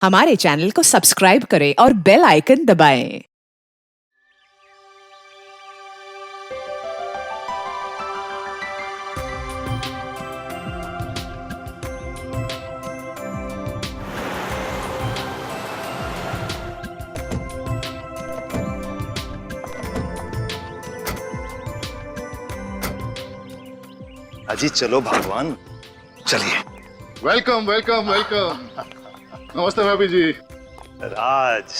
हमारे चैनल को सब्सक्राइब करें और बेल आइकन दबाएं। अजी चलो भगवान, चलिए। Welcome welcome welcome. नमस्ते भाभी जी। राज,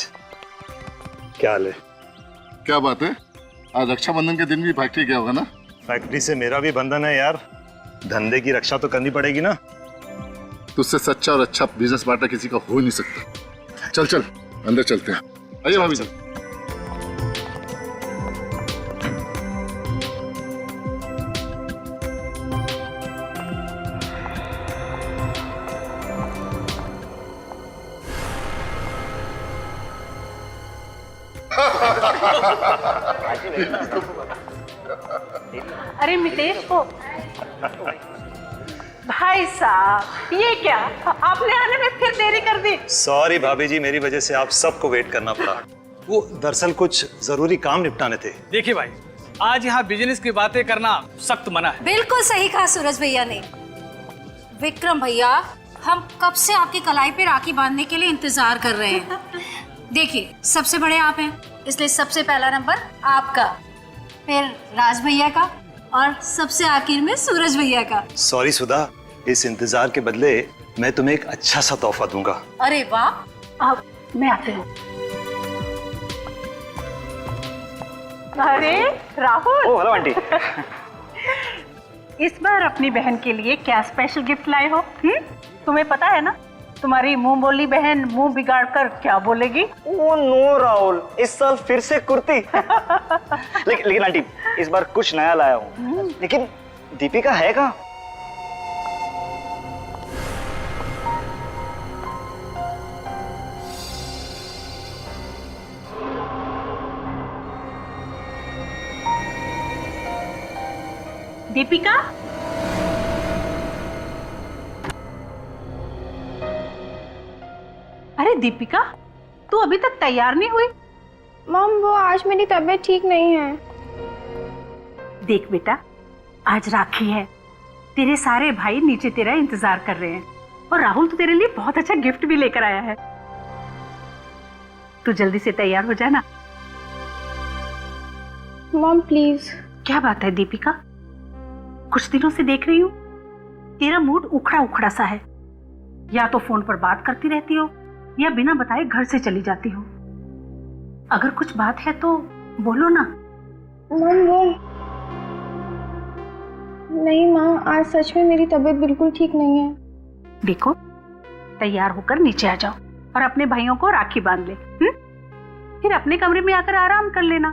क्या हाल है? क्या बात है, आज रक्षाबंधन के दिन भी फैक्ट्री गया होगा ना? फैक्ट्री से मेरा भी बंधन है यार, धंधे की रक्षा तो करनी पड़ेगी ना। तुझसे सच्चा और अच्छा बिजनेस पार्टनर किसी का हो ही नहीं सकता। चल चल अंदर चलते हैं। आइए भाभी जी। अरे मितेश को भाई साहब, ये क्या आपने आने में फिर देरी कर दी? सॉरी भाभी जी, मेरी वजह से आप सबको वेट करना पड़ा। वो दरअसल कुछ जरूरी काम निपटाने थे। देखिए भाई, आज यहाँ बिजनेस की बातें करना सख्त मना है। बिल्कुल सही कहा सूरज भैया ने। विक्रम भैया, हम कब से आपकी कलाई पे राखी बांधने के लिए इंतजार कर रहे हैं। देखिए, सबसे बड़े आप हैं, इसलिए सबसे पहला नंबर आपका, फिर राज भैया का और सबसे आखिर में सूरज भैया का। सॉरी सुधा, इस इंतजार के बदले मैं तुम्हें एक अच्छा सा तोहफा दूंगा। अरे वाह, अब मैं आती हूँ। अरे राहुल। ओ हेलो आंटी। इस बार अपनी बहन के लिए क्या स्पेशल गिफ्ट लाए हो? तुम्हें पता है ना, तुम्हारी मुंह बोली बहन मुंह बिगाड़ कर क्या बोलेगी? ओ नो राहुल, इस साल फिर से कुर्ती। लेकिन आंटी, इस बार कुछ नया लाया हूँ। लेकिन दीपिका है कहाँ? दीपिका? अरे दीपिका, तू अभी तक तैयार नहीं हुई? मॉम, वो आज मेरी तबीयत ठीक नहीं है। देख बेटा, आज राखी है, तेरे सारे भाई नीचे तेरा इंतजार कर रहे हैं और राहुल तो तेरे लिए बहुत अच्छा गिफ्ट भी लेकर आया है। तू जल्दी से तैयार हो जाना। Mom please. क्या बात है दीपिका, कुछ दिनों से देख रही हूँ तेरा मूड उखड़ा उखड़ा सा है। या तो फोन पर बात करती रहती हो या बिना बताए घर से चली जाती हो। अगर कुछ बात है तो बोलो ना। मॉम वो नहीं माँ, आज सच में मेरी तबीयत बिल्कुल ठीक नहीं है। देखो, तैयार होकर नीचे आ जाओ और अपने भाइयों को राखी बांध ले। फिर अपने कमरे में आकर आराम कर लेना,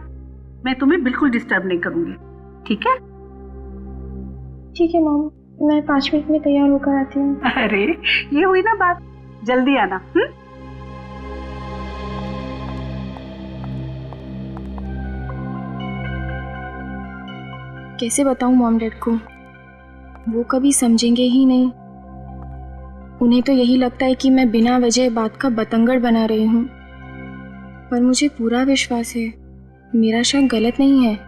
मैं तुम्हें बिल्कुल डिस्टर्ब नहीं करूंगी, ठीक है? ठीक है मॉम, मैं 5 मिनट में तैयार होकर आती हूँ। अरे ये हुई ना बात, जल्दी आना। कैसे बताऊँ मॉम डैड को, वो कभी समझेंगे ही नहीं। उन्हें तो यही लगता है कि मैं बिना वजह बात का बतंगड़ बना रही हूँ, पर मुझे पूरा विश्वास है मेरा शक गलत नहीं है।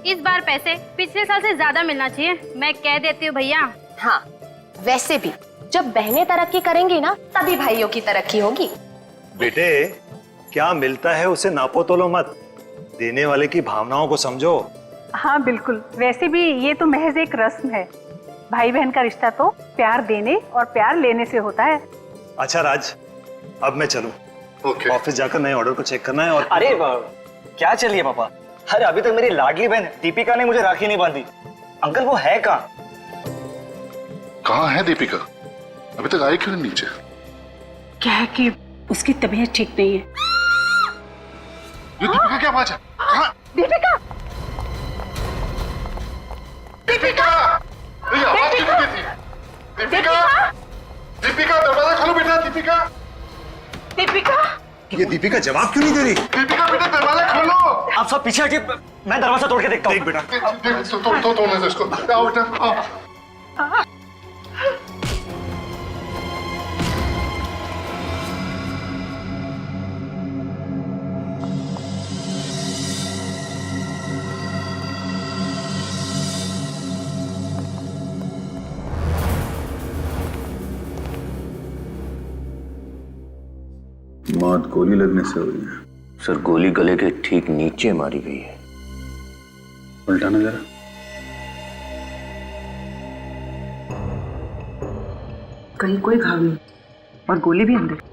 इस बार पैसे पिछले साल से ज्यादा मिलना चाहिए, मैं कह देती हूँ भैया। हाँ, वैसे भी जब बहनें तरक्की करेंगी ना, तभी भाइयों की तरक्की होगी। बेटे, क्या मिलता है उसे नापो तोलो मत, देने वाले की भावनाओं को समझो। हाँ बिल्कुल, वैसे भी ये तो महज एक रस्म है। भाई बहन का रिश्ता तो प्यार देने और प्यार लेने से होता है। अच्छा राज, अब मैं चलूं। ओके। ऑफिस जाकर नए ऑर्डर को चेक करना है। और अरे क्या चलिए पापा, अरे अभी तक मेरी लाडली बहन दीपिका ने मुझे राखी नहीं बांधी। अंकल वो है कहाँ? कहाँ है दीपिका? अभी तक आई क्यों नहीं नीचे? क्या है कि उसकी तबीयत ठीक नहीं है। ये दीपिका क्या आवाज है? हाँ? दीपिका! दीपिका! ये आवाज किसकी थी? दीपिका! दीपिका दरवाजा खोलो बेटा। दीपिका! दीपिका! ये दीपिका जवाब क्यों नहीं दे रही? दीपिका बेटा दरवाजा खोलो। आप सब पीछे हटिए, मैं दरवाजा तोड़ के देखता हूँ। देख बेटा, तोड़ने दो इसको। आओ बेटा आओ। मौत गोली लगने से हुई है सर। गोली गले के ठीक नीचे मारी गई है। उल्टाना जरा। कहीं कोई घाव नहीं और गोली भी अंदर।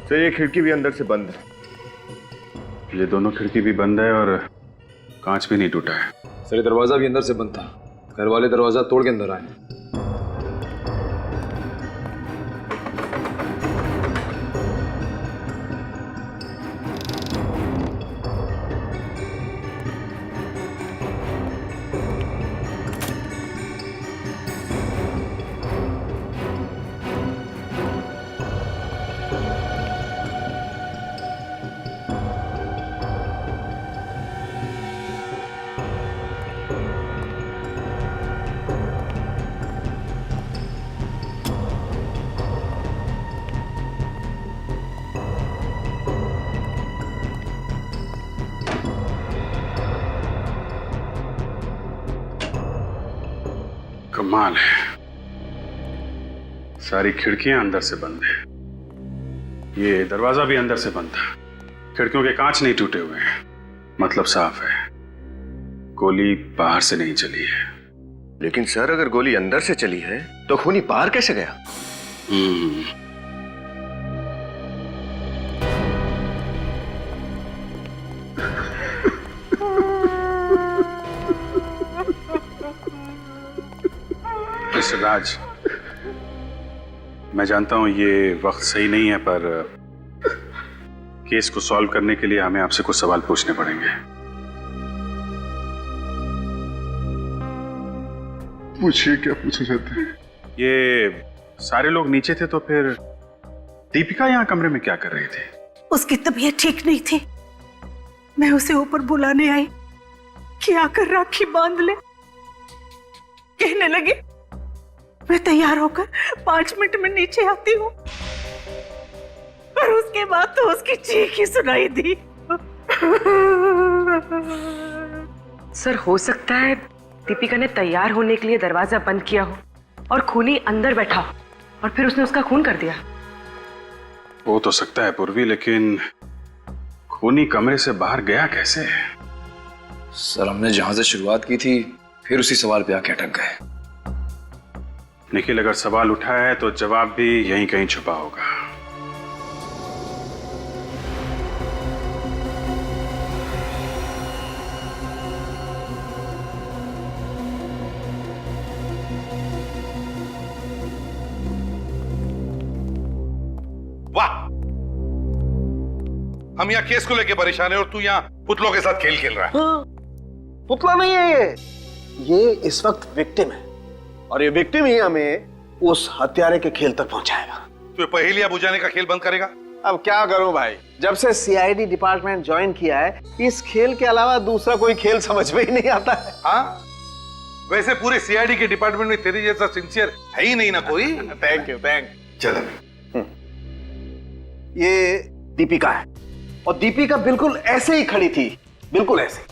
तो ये खिड़की भी अंदर से बंद है। ये दोनों खिड़की भी बंद है और कांच भी नहीं टूटा है। सर ये दरवाजा भी अंदर से बंद था। घर वाले दरवाजा तोड़ के अंदर आए। कमाल है, सारी खिड़कियां अंदर से बंद है। ये दरवाजा भी अंदर से बंद था। खिड़कियों के कांच नहीं टूटे हुए हैं, मतलब साफ है। गोली बाहर से नहीं चली है। लेकिन सर अगर गोली अंदर से चली है तो खूनी बाहर कैसे गया? मिस्टर राज, मैं जानता हूं ये वक्त सही नहीं है, पर केस को सॉल्व करने के लिए हमें आपसे कुछ सवाल पूछने पड़ेंगे। पूछिए, क्या पूछना चाहते हैं? ये सारे लोग नीचे थे तो फिर दीपिका यहाँ कमरे में क्या कर रही थी? उसकी तबीयत ठीक नहीं थी। मैं उसे ऊपर बुलाने आई कि आकर राखी बांध ले। कहने लगी मैं तैयार होकर 5 मिनट में नीचे आती हूँ, और उसके बाद तो उसकी चीख ही सुनाई दी। सर हो सकता है दीपिका ने तैयार होने के लिए दरवाजा बंद किया हो और खूनी अंदर बैठा हो और फिर उसने उसका खून कर दिया। हो तो सकता है पूर्वी, लेकिन खूनी कमरे से बाहर गया कैसे? सर हमने जहां से शुरुआत की थी फिर उसी सवाल पे आके अटक गए। निखिल, अगर सवाल उठाया है तो जवाब भी यहीं कहीं छुपा होगा। वाह, हम यहाँ केस को लेके परेशान है और तू यहाँ पुतलों के साथ खेल रहा है। हाँ, पुतला नहीं है ये इस वक्त विक्टिम है, और ये विक्टिम ही हमें उस हत्यारे के खेल तक पहुंचाएगा। तू पहेलियां बुझाने का खेल बंद करेगा? अब क्या करूं भाई, जब से सीआईडी डिपार्टमेंट ज्वाइन किया है इस खेल के अलावा दूसरा कोई खेल समझ में ही नहीं आता है। हाँ, वैसे पूरे सीआईडी के डिपार्टमेंट में तेरे जैसा सिंसियर है ही नहीं ना कोई। Thank you. चल, ये दीपिका है, और दीपिका बिल्कुल ऐसे ही खड़ी थी, बिल्कुल ऐसे,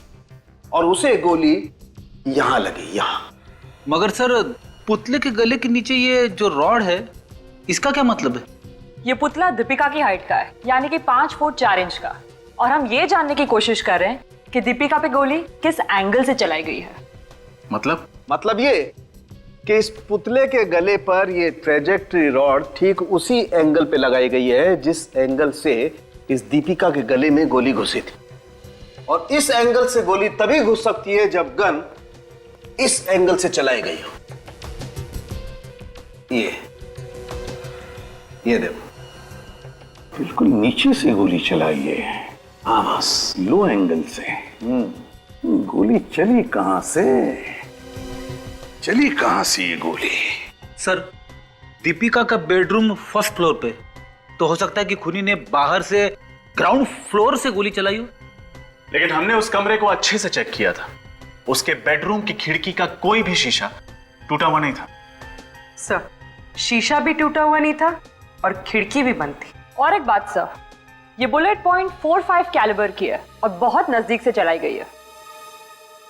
और उसे गोली यहां लगी, यहां। मगर सर पुतले के गले के नीचे ये जो रॉड है इसका क्या मतलब है? ये पुतला दीपिका की हाइट का है, यानी कि 5 फुट 4 इंच का, और हम ये जानने की कोशिश कर रहे हैं कि दीपिका पे गोली किस एंगल से चलाई गई है। मतलब ये कि इस पुतले के गले पर ये ट्रेजेक्टरी रॉड ठीक उसी एंगल पे लगाई गई है जिस एंगल से इस दीपिका के गले में गोली घुसी थी। और इस एंगल से गोली तभी घुस सकती है जब गन इस एंगल से चलाई गई हो। ये देखो, बिल्कुल नीचे से गोली चलाई है। हाँ बस, लो एंगल से। गोली चली कहां से ये गोली? सर, दीपिका का बेडरूम फर्स्ट फ्लोर पे, तो हो सकता है कि खूनी ने बाहर से ग्राउंड फ्लोर से गोली चलाई हो। लेकिन हमने उस कमरे को अच्छे से चेक किया था। उसके बेडरूम की खिड़की का कोई भी शीशा टूटा हुआ नहीं था। सर, शीशा भी टूटा हुआ नहीं था और खिड़की भी बंद थी। और एक बात सर, ये बुलेट .45 कैलिबर की है और बहुत नजदीक से चलाई गई है।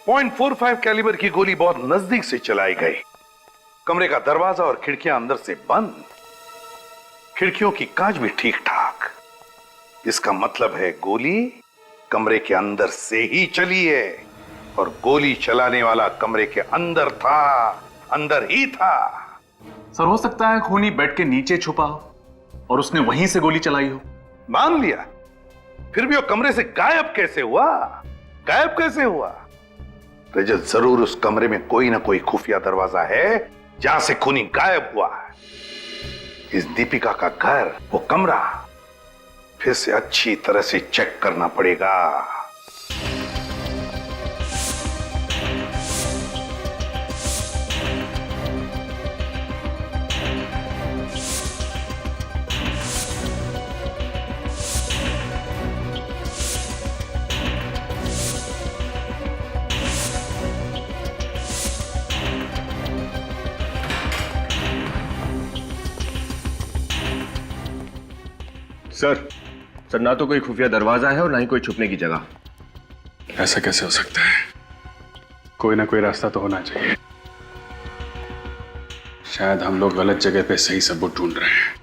.45 कैलिबर की गोली बहुत नजदीक से चलाई गई। कमरे का दरवाजा और खिड़कियां अंदर से बंद, खिड़कियों की कांच भी ठीक ठाक। इसका मतलब है गोली कमरे के अंदर से ही चली है और गोली चलाने वाला कमरे के अंदर था, अंदर ही था। सर, हो सकता है खूनी बेड के नीचे छुपा हो और उसने वहीं से गोली चलाई हो। मान लिया, फिर भी वो कमरे से गायब कैसे हुआ? रजत, जरूर उस कमरे में कोई ना कोई खुफिया दरवाजा है जहां से खूनी गायब हुआ है। इस दीपिका का घर, वो कमरा फिर से अच्छी तरह से चेक करना पड़ेगा। सर, ना तो कोई खुफिया दरवाजा है और ना ही कोई छुपने की जगह। ऐसा कैसे हो सकता है? कोई ना कोई रास्ता तो होना चाहिए। शायद हम लोग गलत जगह पे सही सबूत ढूंढ रहे हैं।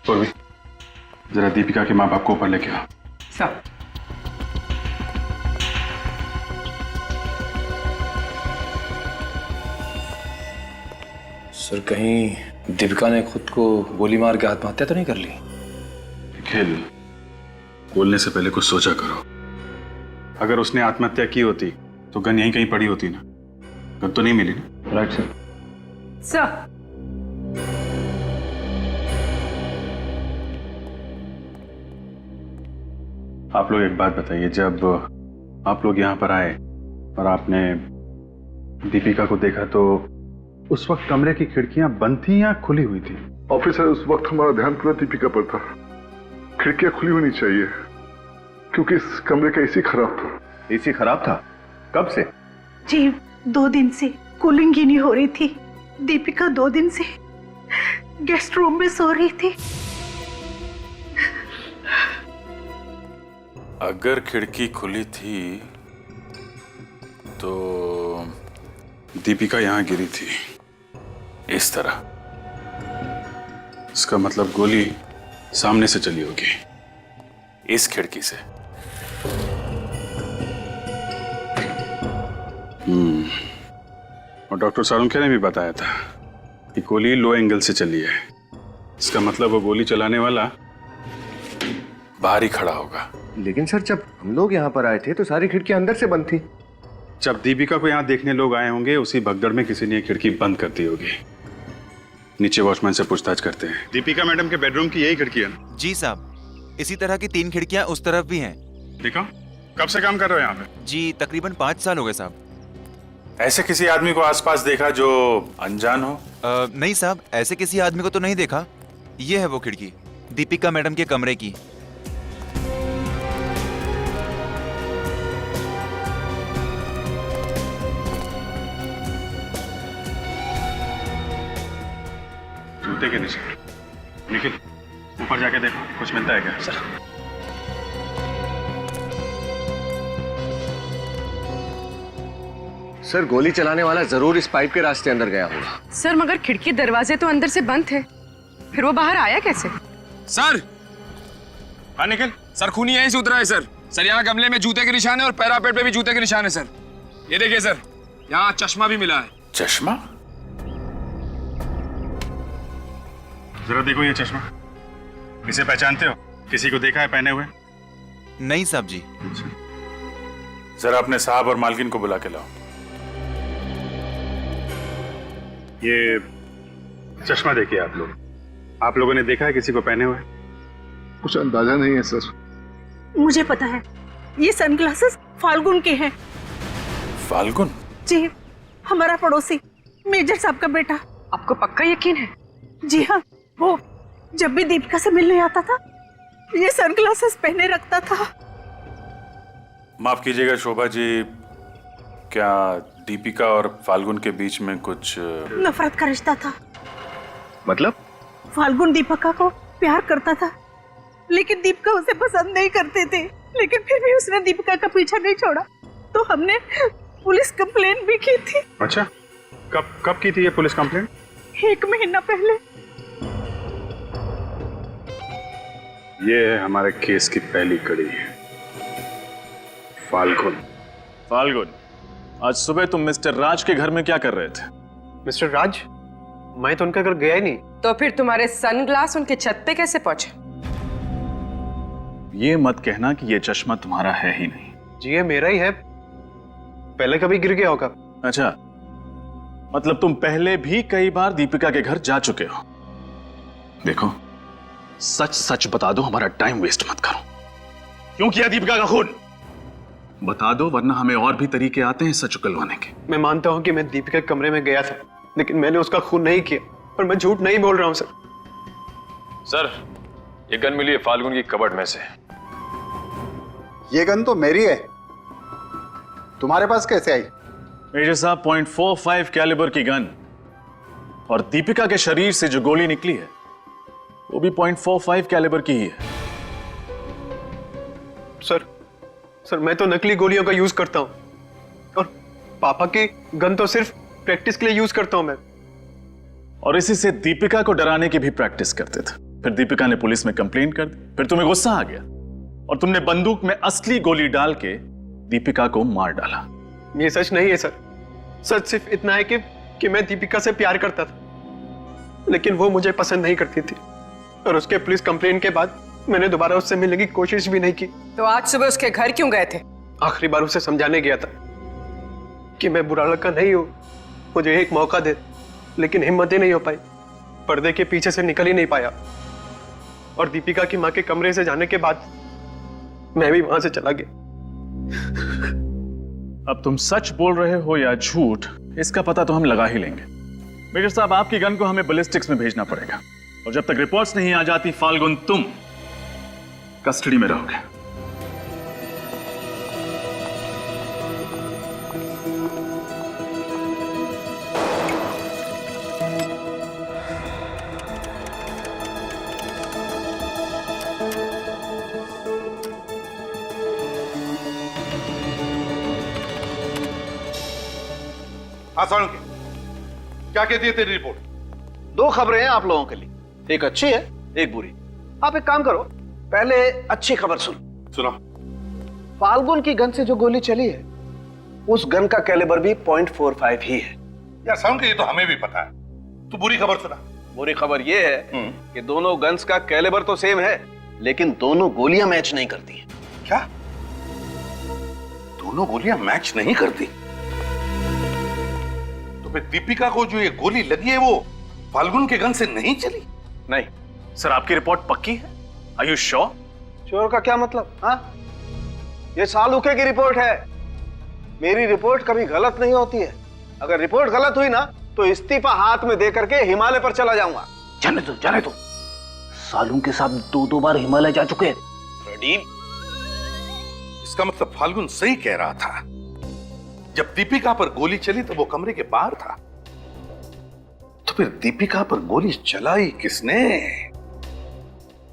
पूर्वी, जरा दीपिका के माँ बाप को ऊपर लेके आओ। सर, सर, कहीं दीपिका ने खुद को गोली मार के आत्महत्या तो नहीं कर ली? खेल, बोलने से पहले कुछ सोचा करो। अगर उसने आत्महत्या की होती तो गन यहीं कहीं पड़ी होती ना। गन तो नहीं मिली ना। Right sir. सर, आप लोग एक बात बताइए, जब आप लोग यहाँ पर आए और आपने दीपिका को देखा तो उस वक्त कमरे की खिड़कियां बंद थी या खुली हुई थी? ऑफिसर, उस वक्त हमारा ध्यान पूरा दीपिका पर था। खिड़कियां खुली होनी चाहिए क्योंकि इस कमरे का एसी खराब था। एसी खराब था? कब से? जी, 2 दिन से कूलिंग ही नहीं हो रही थी। दीपिका 2 दिन से गेस्ट रूम में सो रही थी। अगर खिड़की खुली थी तो दीपिका यहां गिरी थी इस तरह। इसका मतलब गोली सामने से चली होगी, इस खिड़की से। और डॉक्टर सारुंखे ने भी बताया था कि गोली लो एंगल से चली है। इसका मतलब वो गोली चलाने वाला बाहर ही खड़ा होगा। लेकिन सर, जब हम लोग यहाँ पर आए थे तो सारी खिड़कियां अंदर से बंद थी। जब दीपिका को यहाँ देखने लोग आए होंगे, उसी भगदड़ में किसी ने खिड़की बंद कर दी होगी। नीचे वॉचमैन से पूछताछ करते हैं। दीपिका मैडम के बेडरूम की यही खिड़की है ना? जी साहब, इसी तरह की 3 खिड़कियां उस तरफ भी हैं। देखो, कब से काम कर रहे हो यहाँ पे? जी, तकरीबन 5 साल हो गए साहब। ऐसे किसी आदमी को आसपास देखा जो अनजान हो? नहीं साहब, ऐसे किसी आदमी को तो नहीं देखा। ये है वो खिड़की, दीपिका मैडम के कमरे की। जूते के निशान। निखिल, ऊपर जाके देखो, कुछ मिलता है क्या? सर, सर, गोली चलाने वाला जरूर इस पाइप के रास्ते अंदर गया होगा। सर, मगर खिड़की दरवाजे तो अंदर से बंद थे, फिर वो बाहर आया कैसे? सर, हाँ निखिल, सर खूनी यहीं से उतरा है सर। सर यहाँ गमले में जूते के निशान है और पैरापेट पे भी जूते के निशान है सर। ये देखिए सर, यहाँ चश्मा भी मिला है। चश्मा? जरा देखो ये चश्मा, इसे पहचानते हो? किसी को देखा है पहने हुए? नहीं साहब जी। जरा अपने साहब और मालकिन को बुला के लाओ। ये चश्मा देखिए आप लोगों ने देखा है किसी को पहने हुए? कुछ अंदाजा नहीं है सर। मुझे पता है, ये सनग्लासेस फाल्गुन के हैं। फाल्गुन? जी, हमारा पड़ोसी मेजर साहब का बेटा। आपको पक्का यकीन है? जी हाँ, वो जब भी दीपिका से मिलने आता था ये सनग्लासेस पहने रखता था। माफ कीजिएगा शोभा जी, क्या दीपिका और फाल्गुन के बीच में कुछ नफरत का रिश्ता था? मतलब? फाल्गुन दीपिका को प्यार करता था, लेकिन दीपिका उसे पसंद नहीं करते थे। लेकिन फिर भी उसने दीपिका का पीछा नहीं छोड़ा, तो हमने पुलिस कंप्लेंट भी की थी। अच्छा, कब की थी ये पुलिस कंप्लेंट? 1 महीना पहले। ये है हमारे केस की पहली कड़ी। फाल्गुन। फाल्गुन, आज सुबह तुम मिस्टर राज के घर में क्या कर रहे थे? मिस्टर राज? मैं तो उनके घर गया ही नहीं। तो फिर तुम्हारे सनग्लास उनके छत पे कैसे पहुंचे? ये मत कहना कि ये चश्मा तुम्हारा है ही नहीं। जी ये मेरा ही है, पहले कभी गिर गया होगा। अच्छा, मतलब तुम पहले भी कई बार दीपिका के घर जा चुके हो। देखो, सच सच बता दो, हमारा टाइम वेस्ट मत करो। क्यों किया दीपिका का खून? बता दो, वरना हमें और भी तरीके आते हैं सच उगलवाने के। मैं मानता हूं कि मैं दीपिका के कमरे में गया था, लेकिन मैंने उसका खून नहीं किया। पर मैं झूठ नहीं बोल रहा हूं सर। सर, ये गन मिली है फाल्गुन की कबर्ड में से। ये गन तो मेरी है, तुम्हारे पास कैसे आई? मेजर साहब, .45 कैलिबर की गन और दीपिका के शरीर से जो गोली निकली है वो भी .45 कैलिबर की ही है। सर मैं तो नकली गोलियों का यूज करता हूं, और पापा की गन तो सिर्फ प्रैक्टिस के लिए यूज करता हूं मैं। और इसी से दीपिका को डराने की भी प्रैक्टिस करते थे। फिर दीपिका ने पुलिस में कंप्लेंट कर दी, फिर तुम्हें गुस्सा आ गया और तुमने बंदूक में असली गोली डाल के दीपिका को मार डाला। ये सच नहीं है सर। सच सिर्फ इतना है कि मैं दीपिका से प्यार करता था, लेकिन वो मुझे पसंद नहीं करती थी। और उसके पुलिस कंप्लेंट के बाद मैंने दोबारा उससे मिलने की कोशिश भी नहीं की। तो आज सुबह उसके घर क्यों गए थे? आखिरी बार उसे समझाने गया था कि मैं बुरा लड़का नहीं हूं, मुझे एक मौका दे, लेकिन हिम्मत ही नहीं हो पाई। पर्दे के पीछे से निकल ही नहीं पाया, और दीपिका की मां के कमरे से जाने के बाद मैं भी वहां से चला गया। अब तुम सच बोल रहे हो या झूठ, इसका पता तो हम लगा ही लेंगे। मेजर साहब, आपकी गन को हमें बैलिस्टिक्स में भेजना पड़ेगा, और जब तक रिपोर्ट्स नहीं आ जाती फाल्गुन, तुम कस्टडी में रहोगे। हाँ सालुंके, क्या कहती है तेरी रिपोर्ट? 2 खबरें हैं आप लोगों के लिए, एक अच्छी है एक बुरी। आप एक काम करो, पहले अच्छी खबर सुनो। फाल्गुन की गन से जो गोली चली है उस गन का कैलिबर भी .45 ही है। यार सालुंके, ये तो हमें भी पता है, तू बुरी खबर सुना। बुरी खबर ये है कि दोनों गन्स का कैलिबर तो सेम है, लेकिन दोनों गोलियां मैच नहीं करती हैं। क्या? दोनों गोलियां मैच नहीं करती? तो फिर दीपिका को जो ये गोली लगी है वो फाल्गुन के गन से नहीं चली? नहीं सर, आपकी रिपोर्ट पक्की है? Are you sure? श्योर का क्या मतलब? हाँ, ये सालुके की रिपोर्ट है। मेरी रिपोर्ट कभी गलत नहीं होती है। अगर रिपोर्ट गलत हुई ना तो इस्तीफा हाथ में दे करके हिमालय पर चला जाऊंगा। जाने दो। सालू के साथ 2 बार हिमालय जा चुके हैं। प्रदीप, इसका मतलब फाल्गुन सही कह रहा था। जब दीपिका पर गोली चली तो वो कमरे के बाहर था, तो फिर दीपिका पर गोली चलाई किसने?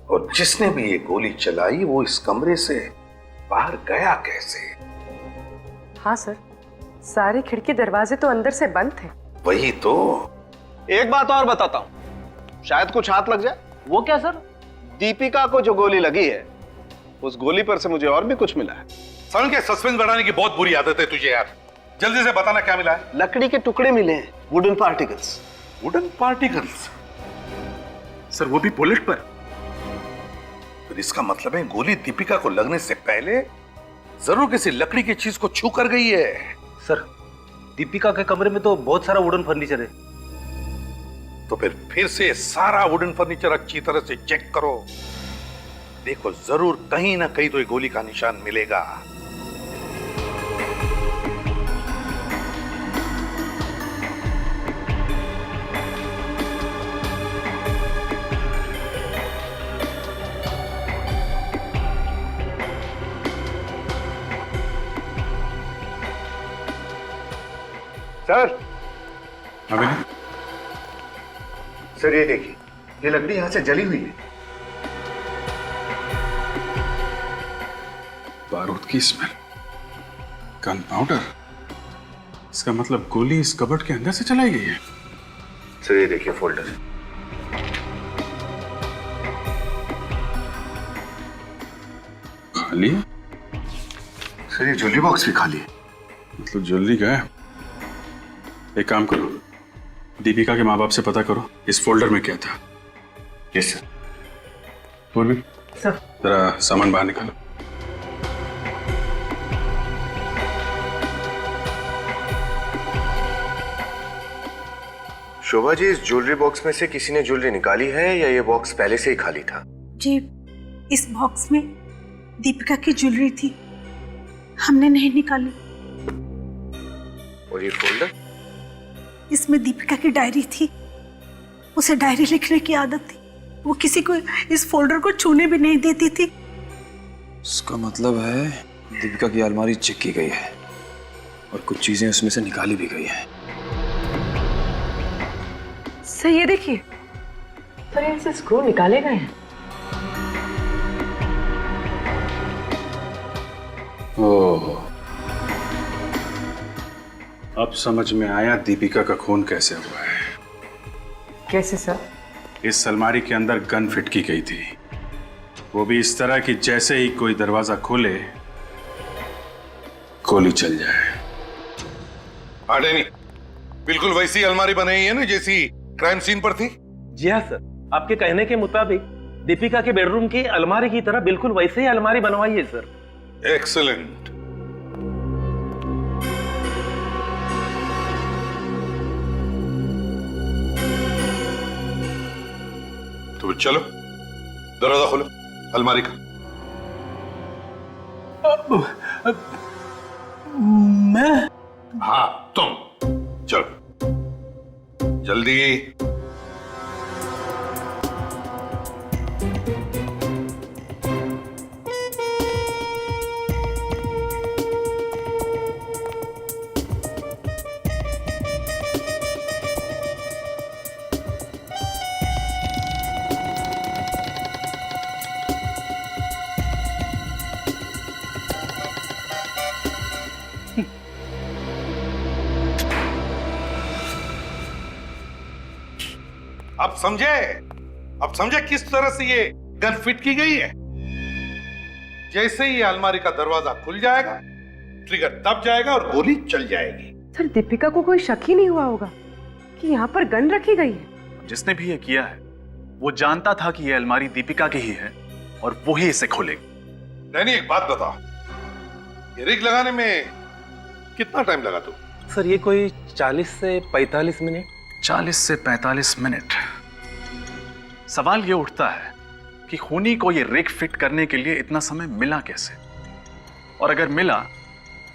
और जिसने भी ये गोली चलाई वो इस कमरे से बाहर गया कैसे? हाँ सर, सारे खिड़की दरवाजे तो अंदर से बंद थे। वही तो। एक बात और बताता हूं, शायद कुछ हाथ लग जाए। वो क्या सर? दीपिका को जो गोली लगी है उस गोली पर से मुझे और भी कुछ मिला है। समझ के सस्पेंस बढ़ाने की बहुत बुरी आदत है तुझे यार। जल्दी से बताना क्या मिला है। लकड़ी के टुकड़े मिले हैं, wooden particles. Wooden particles? Sir वो भी बुलेट पर। तो इसका मतलब है गोली दीपिका को लगने से पहले जरूर किसी लकड़ी की चीज को छू कर गई है। सर दीपिका के कमरे में तो बहुत सारा वुडन फर्नीचर है। तो फिर से सारा वुडन फर्नीचर अच्छी तरह से चेक करो। देखो जरूर कहीं ना कहीं तो ये गोली का निशान मिलेगा। सर अबे सर ये देखिए, ये लकड़ी यहां से जली हुई है। बारूद की स्मेल, गन पाउडर। इसका मतलब गोली इस कबर्ड के अंदर से चलाई गई है। सर ये देखिए फोल्डर। खाली है? सर ये ज्वेलरी बॉक्स भी खाली है। मतलब ज्वेलरी का है। एक काम करो, दीपिका के माँ बाप से पता करो इस फोल्डर में क्या था। Yes sir. पूर्वी सर जरा सामान बाहर निकालो। शोभा जी, इस ज्वेलरी बॉक्स में से किसी ने ज्वेलरी निकाली है या ये बॉक्स पहले से ही खाली था? जी, इस बॉक्स में दीपिका की ज्वेलरी थी, हमने नहीं निकाली। और ये फोल्डर? इसमें दीपिका की डायरी थी, उसे डायरी लिखने की आदत थी। वो किसी को इस फोल्डर को छूने भी नहीं देती थी। इसका मतलब है दीपिका की अलमारी चेक की गई है और कुछ चीजें उसमें से निकाली भी गई हैं। सर ये देखिए, पर इनसे स्क्रू निकाले गए हैं। ओह, अब समझ में आया दीपिका का खून कैसे हुआ है। कैसे सर? इस अलमारी के अंदर गन फिट की गई थी, वो भी इस तरह कि जैसे ही कोई दरवाजा खोले गोली चल जाए। हाँ डैनी, बिल्कुल वैसी अलमारी बनाई है ना जैसी क्राइम सीन पर थी। जी हाँ सर, आपके कहने के मुताबिक दीपिका के बेडरूम की अलमारी की तरह बिल्कुल वैसे ही अलमारी बनवाई है सर। एक्सीलेंट। तो चलो दरवाजा खोलो अलमारी का। मैं? हाँ तुम, चलो जल्दी। अब समझे किस तरह से ये गन फिट की गई है। जैसे ही अलमारी का दरवाजा खुल जाएगा, ट्रिगर दब जाएगा और गोली चल जाएगी। सर दीपिका को कोई शक ही नहीं हुआ होगा कि यहाँ पर गन रखी गई है। जिसने भी ये किया है वो जानता था कि ये अलमारी दीपिका की ही है और वो ही इसे खोलेगी। डैनी एक बात बताओ, ये रिग लगाने में कितना टाइम लगा तू? सर ये कोई 40 से 45 मिनट। 40 से 45 मिनट। सवाल ये उठता है कि खूनी को ये रिग फिट करने के लिए इतना समय मिला कैसे, और अगर मिला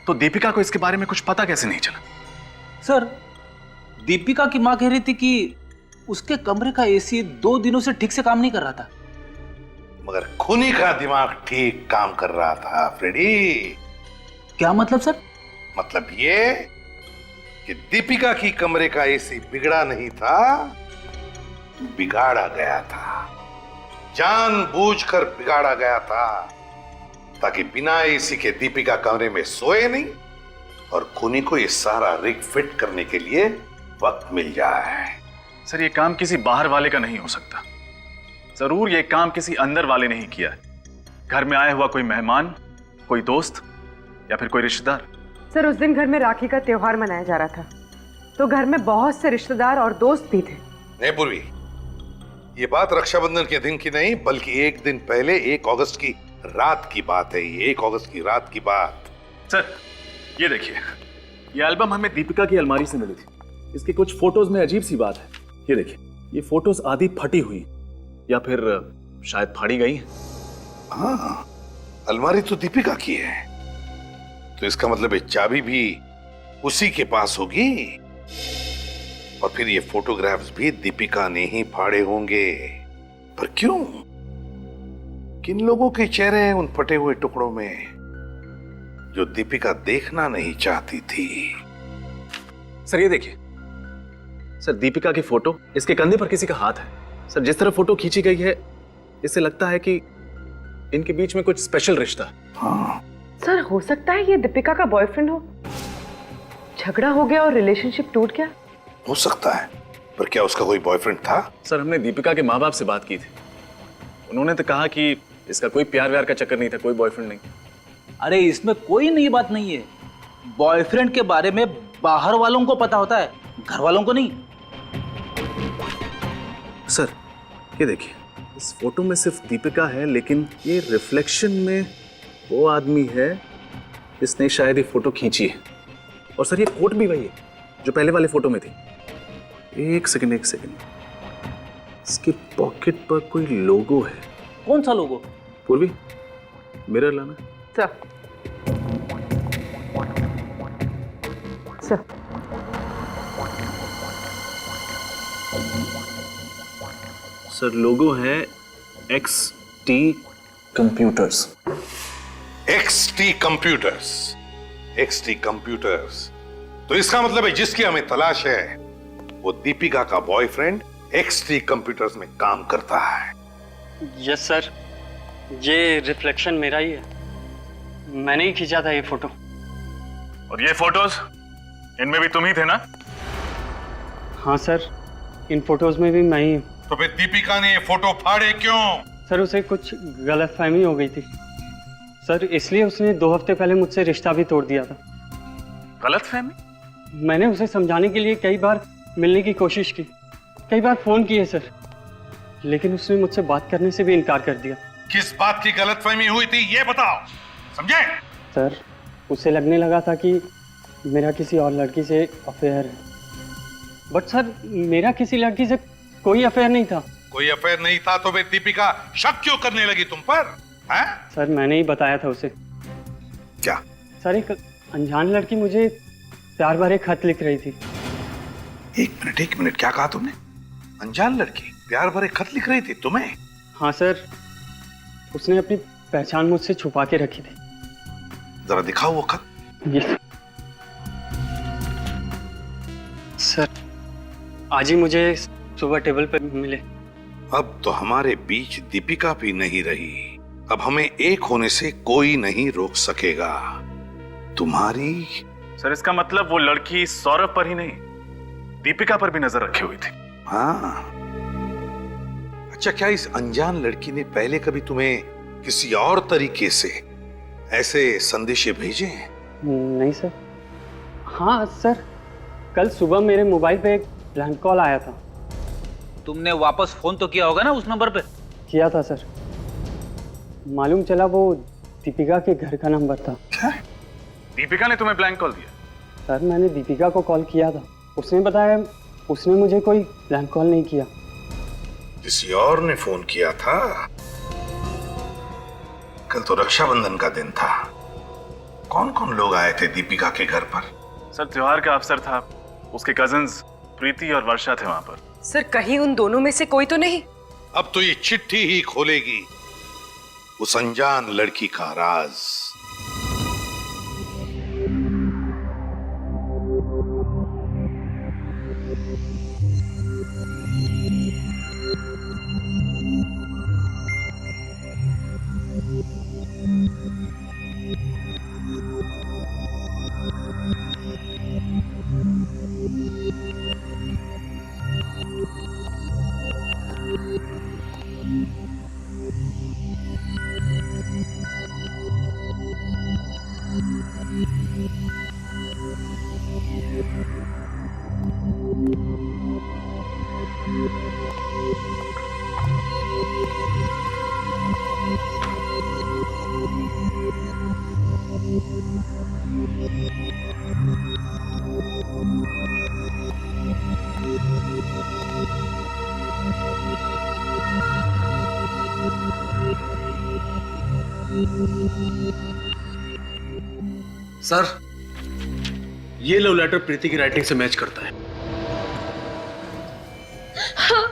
तो दीपिका को इसके बारे में कुछ पता कैसे नहीं चला? सर दीपिका की मां कह रही थी कि उसके कमरे का एसी 2 दिनों से ठीक से काम नहीं कर रहा था। मगर खूनी का दिमाग ठीक काम कर रहा था फ्रेडी। क्या मतलब सर? मतलब ये कि दीपिका की कमरे का एसी बिगड़ा नहीं था, बिगाड़ा गया था। जानबूझकर बिगाड़ा गया था ताकि बिना एसी के दीपिका कमरे में सोए नहीं और खूनी को ये सारा रिग फिट करने के लिए वक्त मिल जाए। सर ये काम किसी बाहर वाले का नहीं हो सकता। जरूर ये काम किसी अंदर वाले ने ही किया है। घर में आया हुआ कोई मेहमान, कोई दोस्त या फिर कोई रिश्तेदार? सर उस दिन घर में राखी का त्योहार मनाया जा रहा था, तो घर में बहुत से रिश्तेदार और दोस्त भी थे। नहीं पूर्वी, ये बात रक्षाबंधन के दिन की नहीं बल्कि एक दिन पहले 1 अगस्त की रात की बात है। ये 1 अगस्त की रात की बात। सर ये देखिए, ये एल्बम हमें दीपिका की अलमारी से मिली थी। इसकी कुछ फोटोज में अजीब सी बात है। ये देखिए, ये फोटोज आधी फटी हुई या फिर शायद फाड़ी गई हैं। हाँ, अलमारी तो दीपिका की है, तो इसका मतलब ये चाबी भी उसी के पास होगी और फिर ये फोटोग्राफ्स भी दीपिका ने ही फाड़े होंगे। पर क्यों? किन लोगों के चेहरे हैं उन फटे हुए टुकड़ों में जो दीपिका देखना नहीं चाहती थी? सर ये देखिए, सर दीपिका की फोटो, इसके कंधे पर किसी का हाथ है। सर जिस तरह फोटो खींची गई है, इससे लगता है कि इनके बीच में कुछ स्पेशल रिश्ता है। हाँ। सर हो सकता है ये दीपिका का बॉयफ्रेंड हो, झगड़ा हो गया और रिलेशनशिप टूट गया। हो सकता है, पर क्या उसका कोई बॉयफ्रेंड था? सर हमने दीपिका के माँ बाप से बात की थी, उन्होंने तो कहा कि इसका कोई प्यार व्यार का चक्कर नहीं था, कोई बॉयफ्रेंड नहीं। अरे इसमें कोई नई बात नहीं है। बॉयफ्रेंड के बारे में बाहर वालों को पता होता है, घर वालों को नहीं। सर ये देखिए, इस फोटो में सिर्फ दीपिका है, लेकिन ये रिफ्लेक्शन में वो आदमी है जिसने शायद ये फोटो खींची है। और सर ये कोट भी वही है जो पहले वाले फोटो में थी। एक सेकंड, इसकी पॉकेट पर कोई लोगो है। कौन सा लोगो? पूर्वी मिरर लाना। सर सर लोगो है XT computers. XT computers. XT computers, तो इसका मतलब है जिसकी हमें तलाश है वो दीपिका का बॉयफ्रेंड XT कंप्यूटर्स में काम करता है। यस सर, ये रिफ्लेक्शन मेरा ही है, मैंने ही खींचा था ये फोटो। और ये फोटोज, इनमें भी तुम ही थे ना? हाँ सर, इन फोटोज में भी मैं ही हूँ। तो फिर दीपिका ने ये फोटो फाड़े क्यों? सर उसे कुछ गलतफहमी हो गई थी सर, इसलिए उसने 2 हफ्ते पहले मुझसे रिश्ता भी तोड़ दिया था। गलतफहमी? मैंने उसे समझाने के लिए कई बार मिलने की कोशिश की, कई बार फोन किए सर, लेकिन उसने मुझसे बात करने से भी इनकार कर दिया। किस बात की गलतफहमी हुई थी ये बताओ, समझे? सर उसे लगने लगा था कि मेरा किसी और लड़की से अफेयर है, बट सर मेरा किसी लड़की से कोई अफेयर नहीं था। कोई अफेयर नहीं था तो फिर दीपिका शक क्यों करने लगी तुम पर? हैं? सर मैंने ही बताया था उसे। क्या? सर एक अनजान लड़की मुझे प्यार भरे खत लिख रही थी। एक मिनट, क्या कहा तुमने? अनजान लड़की प्यार भरे खत लिख रही थी तुम्हें? हाँ सर, उसने अपनी पहचान मुझसे छुपा के रखी थी। जरा दिखाओ वो खत। यस सर, आज ही मुझे सुबह टेबल पे मिले। अब तो हमारे बीच दीपिका भी नहीं रही, अब हमें एक होने से कोई नहीं रोक सकेगा। तुम्हारी? सर इसका मतलब वो लड़की सौरभ पर ही नहीं, दीपिका पर भी नजर रखी हुई थी। हाँ। अच्छा, क्या इस अनजान लड़की ने पहले कभी तुम्हें किसी और तरीके से ऐसे संदेशे भेजे हैं? नहीं सर। हाँ सर, कल सुबह मेरे मोबाइल पे एक ब्लैंक कॉल आया था। तुमने वापस फोन तो किया होगा ना उस नंबर पे? किया था सर, मालूम चला वो दीपिका के घर का नंबर था। दीपिका ने तुम्हें ब्लैंक कॉल दिया? सर मैंने दीपिका को कॉल किया था, उसने बताया उसने मुझे कोई ब्लैंक कॉल नहीं किया। किसी और ने फोन किया था? कल तो रक्षाबंधन का दिन था, कौन कौन लोग आए थे दीपिका के घर पर? सर त्योहार का अवसर था, उसके कजिन्स प्रीति और वर्षा थे वहां पर। सर कहीं उन दोनों में से कोई तो नहीं? अब तो ये चिट्ठी ही खोलेगी उस अनजान लड़की का राज। सर, ये लव लेटर प्रीति की राइटिंग से मैच करता है। हाँ,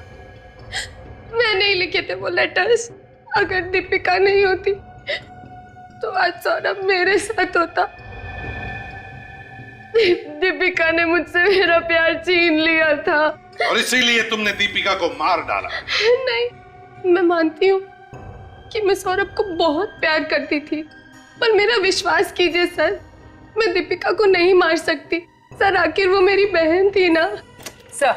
मैंने ही लिखे थे वो लेटर्स। अगर दीपिका नहीं होती तो आज सौरभ मेरे साथ होता। दीपिका ने मुझसे मेरा प्यार छीन लिया था और इसीलिए तुमने दीपिका को मार डाला। नहीं, मैं मानती हूँ कि मैं सौरभ को बहुत प्यार करती थी, पर मेरा विश्वास कीजिए सर, मैं दीपिका को नहीं मार सकती। सर, आखिर वो मेरी बहन थी ना। सर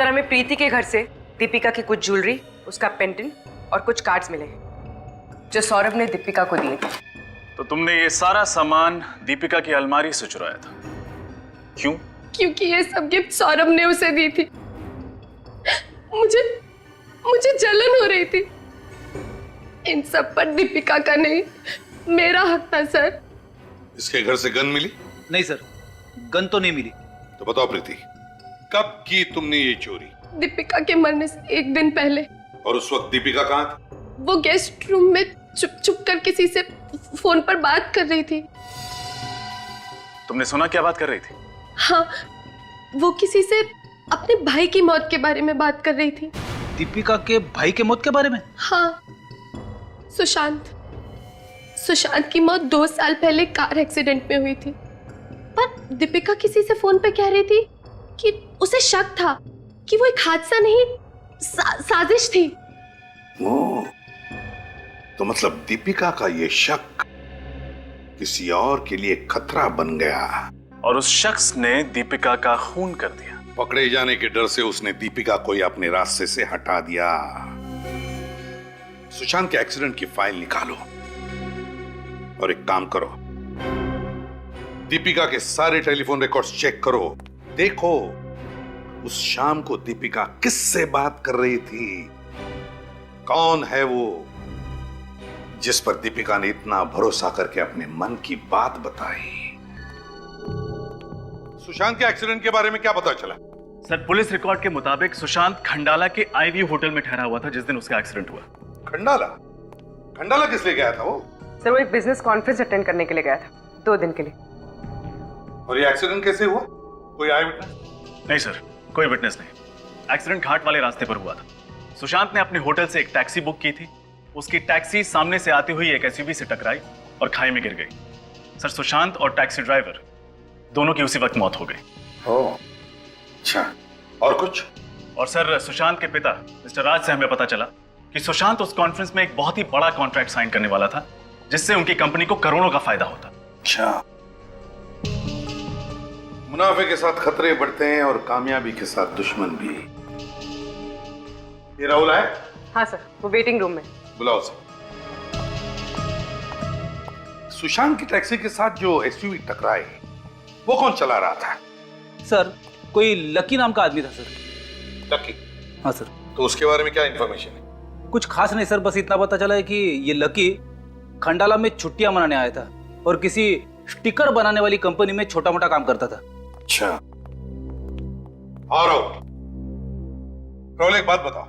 हमें प्रीति के घर से दीपिका की कुछ ज्वेलरी, उसका पेंडेंट और कुछ कार्ड्स मिले जो सौरभ ने दीपिका को दिए थे। तो तुमने ये सारा सामान दीपिका की अलमारी से चुराया था, क्यों? क्योंकि ये सब गिफ्ट सौरभ ने उसे दी थी। मुझे जलन हो रही थी। इन सब पर दीपिका का नहीं, मेरा हक था सर। इसके घर से गन मिली? नहीं सर, गन तो नहीं मिली। तो बताओ प्रीति, कब की तुमने ये चोरी? दीपिका के मरने से एक दिन पहले। और उस वक्त दीपिका कहाँ थी? वो गेस्ट रूम में चुप कर किसी से फोन पर बात कर रही थी। तुमने सुना क्या बात कर रही थी? हाँ, वो किसी से अपने भाई की मौत के बारे में बात कर रही थी। दीपिका के भाई के मौत के बारे में? हाँ, सुशांत की मौत 2 साल पहले कार एक्सीडेंट में हुई थी। पर दीपिका किसी से फोन पे कह रही थी कि उसे शक था कि वो एक हादसा नहीं, साजिश थी। तो मतलब दीपिका का ये शक किसी और के लिए खतरा बन गया और उस शख्स ने दीपिका का खून कर दिया। पकड़े जाने के डर से उसने दीपिका को अपने रास्ते से हटा दिया। सुशांत के एक्सीडेंट की फाइल निकालो और एक काम करो, दीपिका के सारे टेलीफोन रिकॉर्ड्स चेक करो। देखो उस शाम को दीपिका किससे बात कर रही थी, कौन है वो जिस पर दीपिका ने इतना भरोसा करके अपने मन की बात बताई। सुशांत के एक्सीडेंट के बारे में क्या पता चला? सर, पुलिस रिकॉर्ड के मुताबिक सुशांत खंडाला के आईवी होटल में ठहरा हुआ था जिस दिन उसका एक्सीडेंट हुआ। खंडाला किस लिए गया था वो? सर, वो एक बिजनेस कॉन्फ्रेंस अटेंड करने के लिए गया था 2 दिन के लिए। और ये एक्सीडेंट कैसे हुआ? कोई आई विटनेस? नहीं सर, कोई विटनेस नहीं। एक्सीडेंट घाट वाले रास्ते पर हुआ था। सुशांत ने अपने होटल से एक टैक्सी बुक की थी। उसकी टैक्सी सामने से आती हुई एक एसयूवी से टकराई और खाई में गिर गई। सर, सुशांत और टैक्सी ड्राइवर दोनों की उसी वक्त मौत हो गई। ओह, अच्छा। और कुछ? और सर, सुशांत के पिता मिस्टर राज से हमें पता चला कि सुशांत उस कॉन्फ्रेंस में एक बहुत ही बड़ा कॉन्ट्रैक्ट साइन करने वाला था जिससे उनकी कंपनी को करोड़ों का फायदा होता। अच्छा, मुनाफे के साथ खतरे बढ़ते हैं और कामयाबी के साथ दुश्मन भी। ये राहुल है? हाँ सर, वो वेटिंग रूम में। बुलाओ सर। सुशांत की टैक्सी के साथ जो एसयूवी टकराई वो कौन चला रहा था? सर, कोई लकी नाम का आदमी था सर। लकी? हाँ सर। तो उसके बारे में क्या इंफॉर्मेशन है? कुछ खास नहीं सर, बस इतना पता चला है कि ये लकी खंडाला में छुट्टियां मनाने आया था और किसी स्टिकर बनाने वाली कंपनी में छोटा मोटा काम करता था। अच्छा। और राहुल, एक बात बताओ,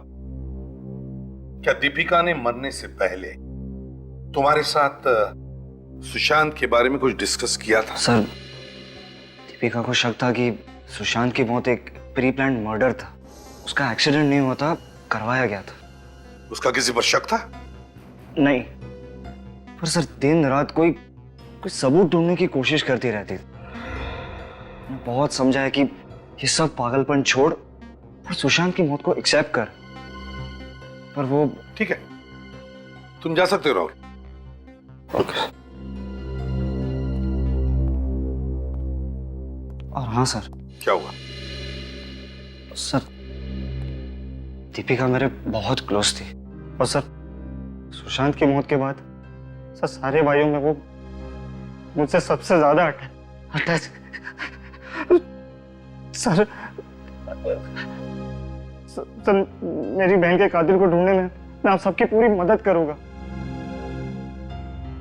क्या दीपिका ने मरने से पहले तुम्हारे साथ सुशांत के बारे में कुछ डिस्कस किया था? सर, दीपिका को शक था कि सुशांत की मौत एक प्री प्लान्ड मर्डर था। उसका एक्सीडेंट नहीं हुआ था, करवाया गया था। उसका किसी पर शक था? नहीं, पर सर दिन रात कोई सबूत ढूंढने की कोशिश करती रहती थी। मैं बहुत समझाया कि ये सब पागलपन छोड़ और सुशांत की मौत को एक्सेप्ट कर, पर वो। ठीक है, तुम जा सकते हो राहुल। ओके। और हाँ सर। क्या हुआ? सर, दीपिका मेरे बहुत क्लोज थी और सर सुशांत की मौत के बाद सर सारे भाइयों में वो मुझसे सबसे ज्यादा सर मेरी बहन के कातिल को ढूंढने में मैं आप सबकी पूरी मदद करूंगा।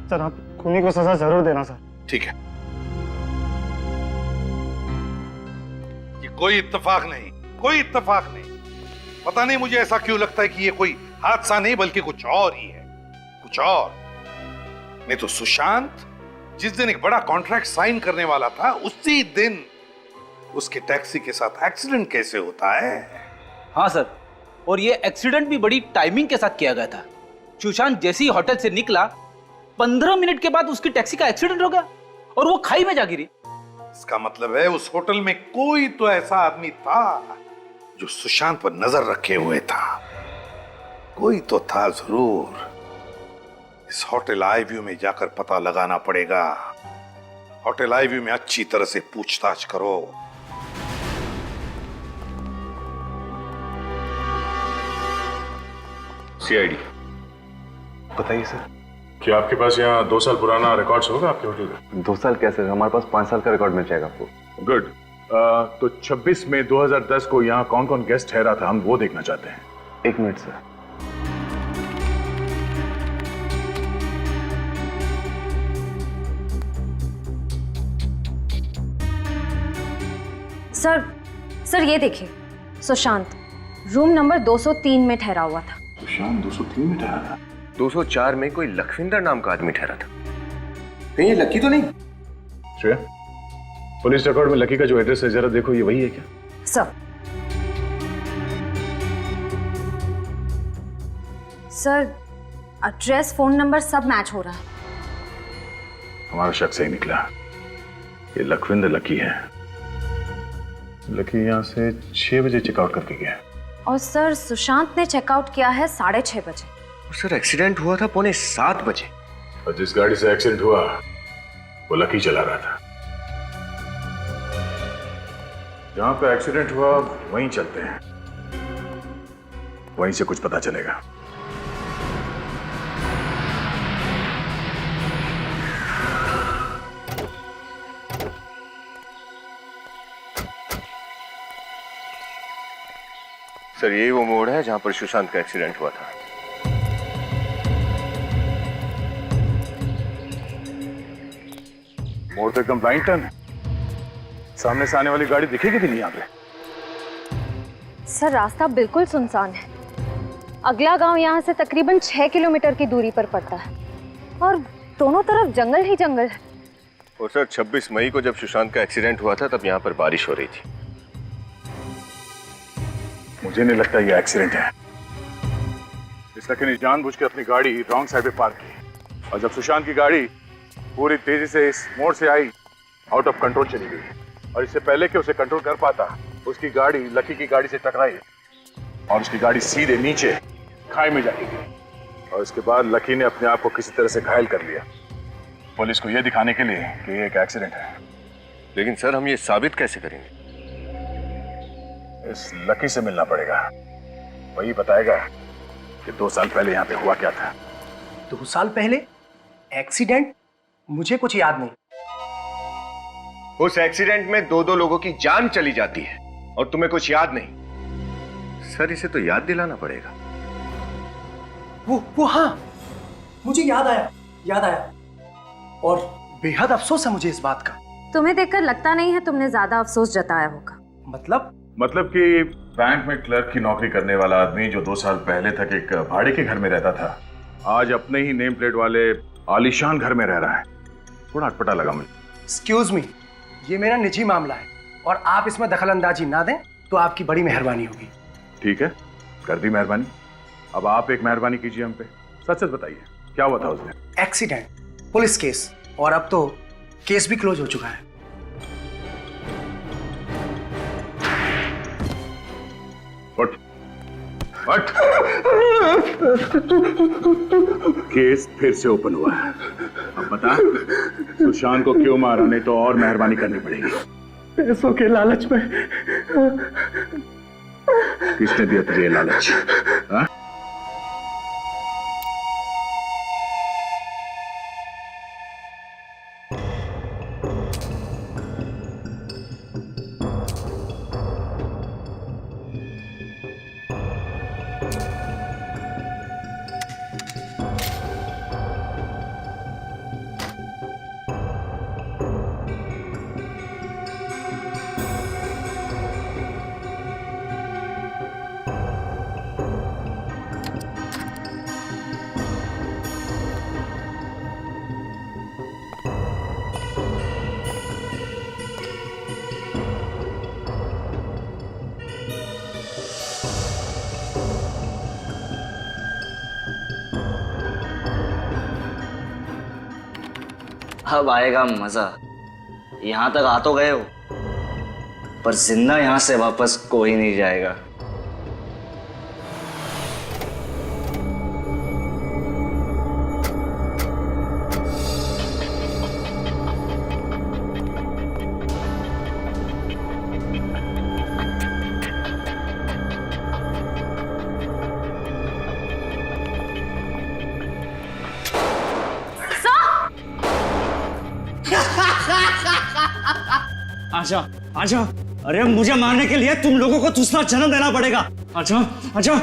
सर आप खूनी को सजा जरूर देना सर। ठीक है, ये कोई इत्तेफाक नहीं, कोई इत्तेफाक नहीं। पता नहीं मुझे ऐसा क्यों लगता है कि ये कोई हादसा नहीं बल्कि कुछ और ही है, कुछ और। नहीं तो सुशांत जिस दिन एक बड़ा कॉन्ट्रैक्ट साइन करने वाला था उसी दिन उसके टैक्सी के साथ एक्सीडेंट कैसे होता है? हाँ सर, और ये एक्सीडेंट भी बड़ी टाइमिंग के साथ किया गया था। सुशांत जैसे ही होटल से निकला 15 मिनट के बाद उसकी टैक्सी का एक्सीडेंट हो गया और वो खाई में जा गिरी। इसका मतलब है उस होटल में कोई तो ऐसा आदमी था जो सुशांत पर नजर रखे हुए था। कोई तो था जरूर। इस होटल आईव्यू में जाकर पता लगाना पड़ेगा। होटल आईव्यू में अच्छी तरह से पूछताछ करो। सीआईडी, बताइए सर। क्या आपके पास यहाँ 2 साल पुराना रिकॉर्ड्स होगा आपके होटल का? 2 साल कैसे? हमारे पास 5 साल का रिकॉर्ड मिल जाएगा आपको। गुड। तो 26 मई 2010 को यहाँ कौन कौन गेस्ट ठहरा था, हम वो देखना चाहते हैं। 1 मिनट सर। सर ये देखिए, सुशांत रूम नंबर 203 में ठहरा हुआ था। सुशांत 203 में ठहरा था? 204 में कोई लखविंदर नाम का आदमी ठहरा था। कहीं ये लकी तो नहीं? श्रेया, पुलिस रिकॉर्ड में लकी का जो एड्रेस है जरा देखो, ये वही है क्या? सर एड्रेस, फोन नंबर सब मैच हो रहा है। हमारा शक सही निकला, ये लखविंदर लकी है। लकी यहाँ से 6 बजे चेकआउट करके गया। और सर सुशांत ने चेकआउट किया है 6:30 बजे। सर एक्सीडेंट हुआ था 6:45 बजे। और जिस गाड़ी से एक्सीडेंट हुआ वो लकी चला रहा था। जहां पे एक्सीडेंट हुआ वहीं चलते हैं, वहीं से कुछ पता चलेगा। सर यही वो मोड़ है जहां पर सुशांत का एक्सीडेंट हुआ था। मोड़ तो एकदम ब्लाइंड टर्न है, सामने से आने वाली गाड़ी दिखेगी भी नहीं यहाँ पे। सर रास्ता बिल्कुल सुनसान है। अगला गांव यहाँ से तकरीबन 6 किलोमीटर की दूरी पर पड़ता है और दोनों तरफ जंगल ही जंगल है। और सर 26 मई को जब सुशांत का एक्सीडेंट हुआ था तब यहाँ पर बारिश हो रही थी। मुझे नहीं लगता ये एक्सीडेंट है। इस लकी ने जानबूझ के अपनी गाड़ी रॉन्ग साइड पे पार्क की और जब सुशांत की गाड़ी पूरी तेजी से इस मोड़ से आई, आउट ऑफ कंट्रोल चली गई और इससे पहले कि उसे कंट्रोल कर पाता, उसकी गाड़ी लकी की गाड़ी से टकराई और उसकी गाड़ी सीधे नीचे खाई में जाके गई और उसके बाद लकी ने अपने आप को किसी तरह से घायल कर लिया, पुलिस को यह दिखाने के लिए कि ये एक एक्सीडेंट है। लेकिन सर हम ये साबित कैसे करेंगे? इस लकी से मिलना पड़ेगा, वही बताएगा कि 2 साल पहले यहाँ पे हुआ क्या था। 2 साल पहले एक्सीडेंट? मुझे कुछ याद नहीं। उस एक्सीडेंट में 2 लोगों की जान चली जाती है और तुम्हें कुछ याद नहीं। सर इसे तो याद दिलाना पड़ेगा। वो हाँ, मुझे याद आया और बेहद अफसोस है मुझे इस बात का। तुम्हें देखकर लगता नहीं है तुमने ज्यादा अफसोस जताया होगा। मतलब कि बैंक में क्लर्क की नौकरी करने वाला आदमी जो 2 साल पहले तक एक भाड़े के घर में रहता था, आज अपने ही नेम प्लेट वाले आलीशान घर में रह रहा है। थोड़ा अटपटा लगा मुझे। एक्सक्यूज मी, ये मेरा निजी मामला है और आप इसमें दखल अंदाजी ना दें तो आपकी बड़ी मेहरबानी होगी। ठीक है, कर दी मेहरबानी। अब आप एक मेहरबानी कीजिए हम पे, सच सच बताइए क्या हुआ था उस दिन? एक्सीडेंट, पुलिस केस और अब तो केस भी क्लोज हो चुका है। उठ। केस फिर से ओपन हुआ है। अब बता सुशांत को क्यों मारा, नहीं तो और मेहरबानी करनी पड़ेगी। पैसों के लालच में। किसने दिया तुझे लालच? हा? अब आएगा मजा। यहाँ तक आ तो गए हो, पर जिंदा यहाँ से वापस कोई नहीं जाएगा। आजा आजा, अरे मुझे मारने के लिए तुम लोगों को दूसरा जन्म देना पड़ेगा। आजा आजा।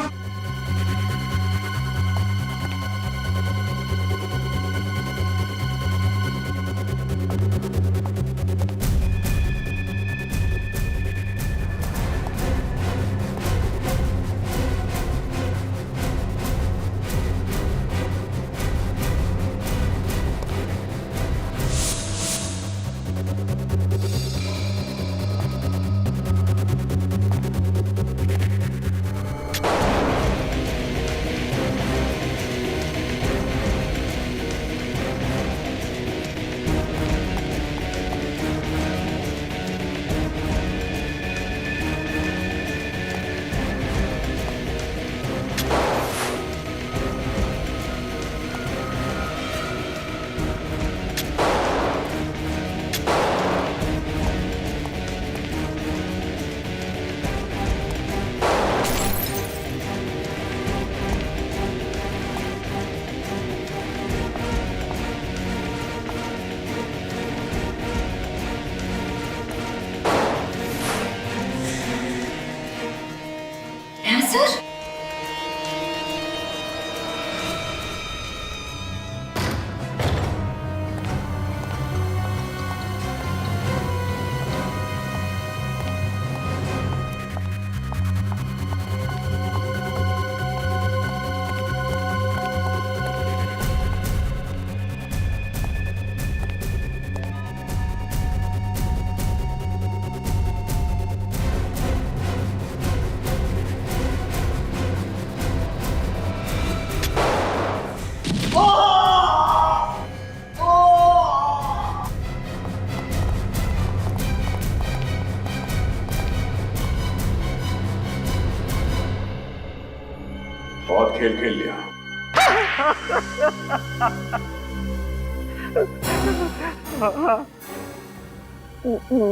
बहुत खेल खेल लिया।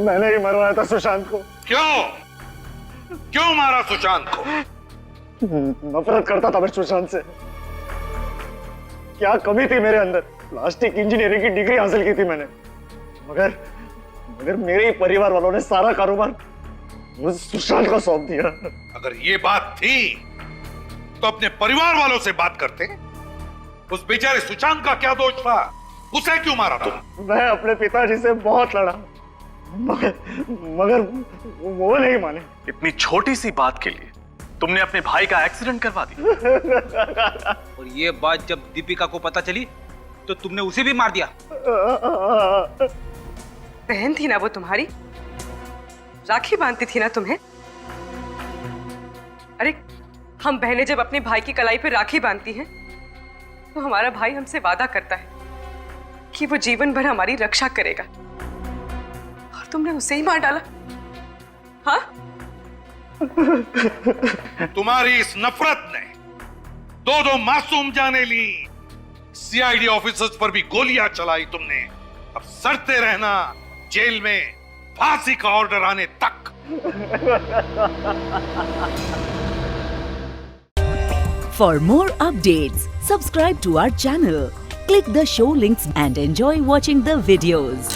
मैंने ही मरवाया था सुशांत को। क्यों मारा सुशांत को? नफरत करता था मैं सुशांत से। क्या कमी थी मेरे अंदर? प्लास्टिक इंजीनियरिंग की डिग्री हासिल की थी मैंने, मगर मेरे ही परिवार वालों ने सारा कारोबार मुझे सुशांत को सौंप दिया। अगर ये बात थी तो अपने परिवार वालों से बात करते। उस बेचारे सुशांत का क्या दोष था? उसे क्यों मारा तुम? मैं अपने पिताजी से बहुत लड़ा, मगर वो नहीं माने। इतनी छोटी सी बात के लिए तुमने अपने भाई का एक्सीडेंट करवा दिया। और ये बात जब दीपिका को पता चली तो तुमने उसे भी मार दिया। बहन थी ना वो तुम्हारी, राखी बांधती थी ना तुम्हें। अरे हम बहनें जब अपने भाई की कलाई पे राखी बांधती हैं तो हमारा भाई हमसे वादा करता है कि वो जीवन भर हमारी रक्षा करेगा, और तुमने उसे ही मार डाला। हाँ? तुम्हारी इस नफरत ने दो मासूम जाने ली। सीआईडी ऑफिसर्स पर भी गोलियां चलाई तुमने। अब सड़ते रहना जेल में फांसी का ऑर्डर आने तक। For more updates, subscribe to our channel, click the show links and enjoy watching the videos.